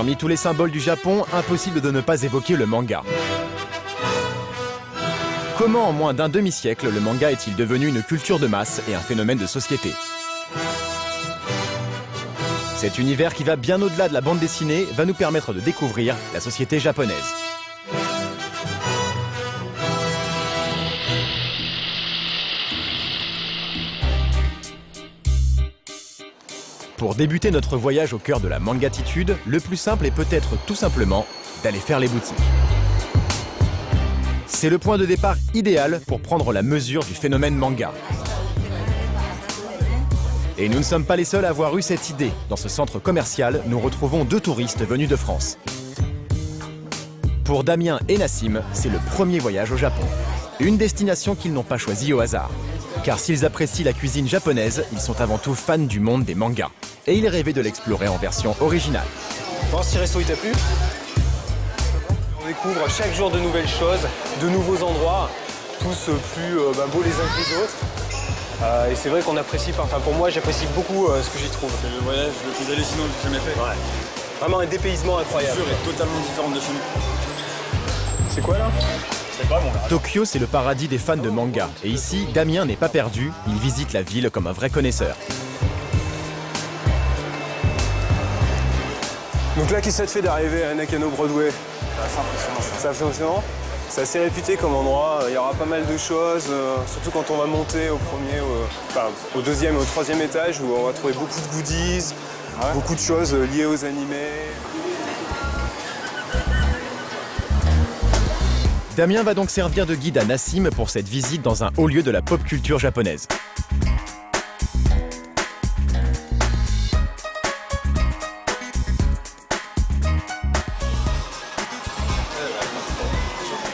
Parmi tous les symboles du Japon, impossible de ne pas évoquer le manga. Comment en moins d'un demi-siècle le manga est-il devenu une culture de masse et un phénomène de société? Cet univers qui va bien au-delà de la bande dessinée va nous permettre de découvrir la société japonaise. Pour débuter notre voyage au cœur de la mangatitude, le plus simple est peut-être tout simplement d'aller faire les boutiques. C'est le point de départ idéal pour prendre la mesure du phénomène manga. Et nous ne sommes pas les seuls à avoir eu cette idée. Dans ce centre commercial, nous retrouvons deux touristes venus de France. Pour Damien et Nassim, c'est le premier voyage au Japon. Une destination qu'ils n'ont pas choisie au hasard. Car s'ils apprécient la cuisine japonaise, ils sont avant tout fans du monde des mangas. Et ils rêvaient de l'explorer en version originale. Bon, ce resto, il t'a plu? On découvre chaque jour de nouvelles choses, de nouveaux endroits, tous plus beaux les uns que les autres. Et c'est vrai qu'on apprécie, enfin pour moi, j'apprécie beaucoup ce que j'y trouve. C'est le voyage le plus hallucinant que j'ai jamais fait. Ouais. Vraiment un dépaysement incroyable. La culture est totalement différente de chez nous. C'est quoi là? C'est pas bon là. Tokyo, c'est le paradis des fans de manga. Et ici, Damien n'est pas perdu, il visite la ville comme un vrai connaisseur. Donc là, qu'est-ce que ça te fait d'arriver à Nakano Broadway? C'est impressionnant. C'est impressionnant. C'est assez réputé comme endroit, il y aura pas mal de choses, surtout quand on va monter au deuxième et au troisième étage où on va trouver beaucoup de goodies, beaucoup de choses liées aux animés. Damien va donc servir de guide à Nassim pour cette visite dans un haut lieu de la pop culture japonaise.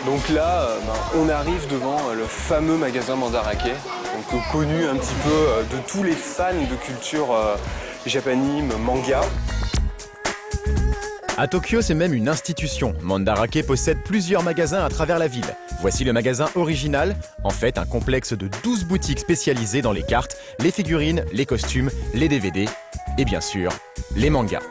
Donc là, on arrive devant le fameux magasin Mandarake, donc connu un petit peu de tous les fans de culture japanime, manga. À Tokyo, c'est même une institution. Mandarake possède plusieurs magasins à travers la ville. Voici le magasin original, en fait un complexe de 12 boutiques spécialisées dans les cartes, les figurines, les costumes, les DVD et bien sûr, les mangas.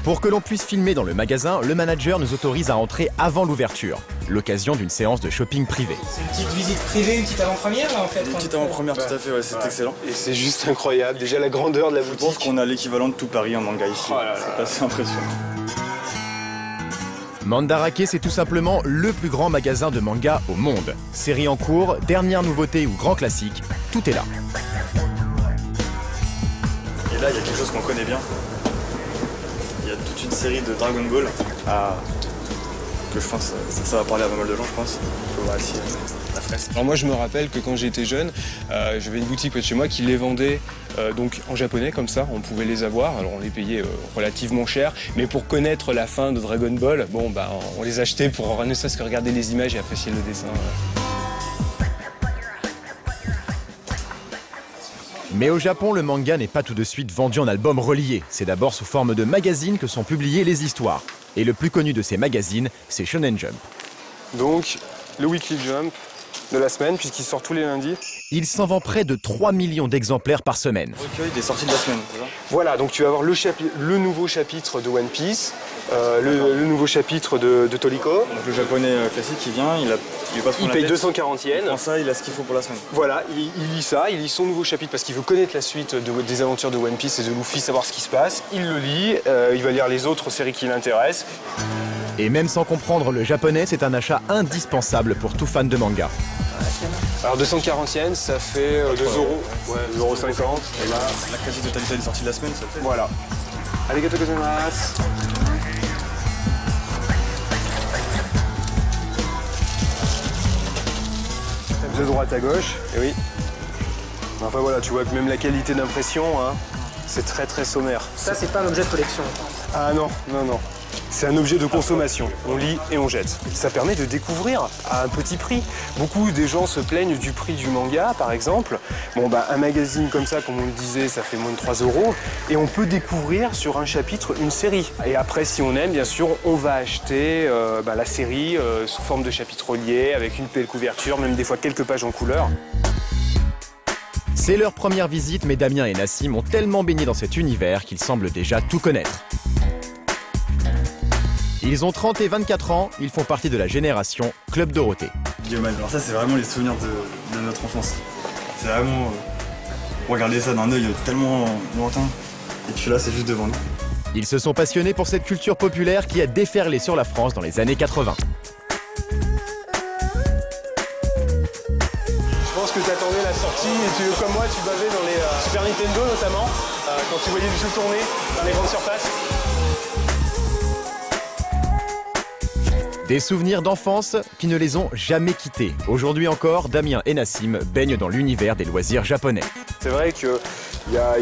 Pour que l'on puisse filmer dans le magasin, le manager nous autorise à entrer avant l'ouverture, l'occasion d'une séance de shopping privée. C'est une petite visite privée, une petite avant-première là en fait. Une petite avant-première, tout à fait, ouais, c'est excellent. Et c'est juste incroyable, déjà la grandeur de la Je boutique. pense qu'on a l'équivalent de tout Paris en manga ici. Oh là là. C'est assez impressionnant. Mandarake, c'est tout simplement le plus grand magasin de manga au monde. Série en cours, dernière nouveauté ou grand classique, tout est là. Et là, il y a quelque chose qu'on connaît bien. Il y a toute une série de Dragon Ball que je pense ça va parler à pas mal de gens, je pense. Il faut voir ici la fresque. Alors moi je me rappelle que quand j'étais jeune, j'avais une boutique près de chez moi qui les vendait donc en japonais comme ça, on pouvait les avoir, alors on les payait relativement cher, mais pour connaître la fin de Dragon Ball, bon bah on les achetait pour ne serait-ce que regarder les images et apprécier le dessin. Mais au Japon, le manga n'est pas tout de suite vendu en album relié. C'est d'abord sous forme de magazines que sont publiées les histoires. Et le plus connu de ces magazines, c'est Shonen Jump. Donc le Weekly Jump de la semaine puisqu'il sort tous les lundis. Il s'en vend près de 3 millions d'exemplaires par semaine. Recueil des sorties de la semaine, c'est ça? Voilà, donc tu vas avoir le nouveau chapitre de One Piece, le nouveau chapitre de Toriko. Donc le japonais classique, il vient, il passe Il paye 240 yens. Il prend ça, il a ce qu'il faut pour la semaine. Voilà, il lit ça, il lit son nouveau chapitre parce qu'il veut connaître la suite des aventures de One Piece et de Luffy, savoir ce qui se passe. Il le lit, il va lire les autres séries qui l'intéressent. Et même sans comprendre le japonais, c'est un achat indispensable pour tout fan de manga. Alors 240 yens, ça fait 2 euros. Ouais, 2,50 €. Et là, la quasi-totalité des sorties de la semaine, ça fait. Voilà. Arigatou gozaimasu. De droite à gauche, et oui. Enfin voilà, tu vois que même la qualité d'impression, hein, c'est très sommaire. Ça c'est pas un objet de collection. Ah non, non, non. C'est un objet de consommation. On lit et on jette. Ça permet de découvrir à un petit prix. Beaucoup des gens se plaignent du prix du manga, par exemple. Bon, bah, un magazine comme ça, comme on le disait, ça fait moins de 3 €. Et on peut découvrir sur un chapitre une série. Et après, si on aime, bien sûr, on va acheter la série sous forme de chapitre relié, avec une belle couverture, même des fois quelques pages en couleur. C'est leur première visite, mais Damien et Nassim ont tellement baigné dans cet univers qu'ils semblent déjà tout connaître. Ils ont 30 et 24 ans, ils font partie de la génération Club Dorothée. Guillaume, alors ça c'est vraiment les souvenirs de notre enfance. C'est vraiment regarder ça d'un œil tellement lointain. Et puis là c'est juste devant nous. Ils se sont passionnés pour cette culture populaire qui a déferlé sur la France dans les années 80. Je pense que tu attendais la sortie et comme moi, tu bavais dans les Super Nintendo notamment, quand tu voyais le jeu tourner dans les grandes surfaces. Des souvenirs d'enfance qui ne les ont jamais quittés. Aujourd'hui encore, Damien et Nassim baignent dans l'univers des loisirs japonais. C'est vrai qu'il y a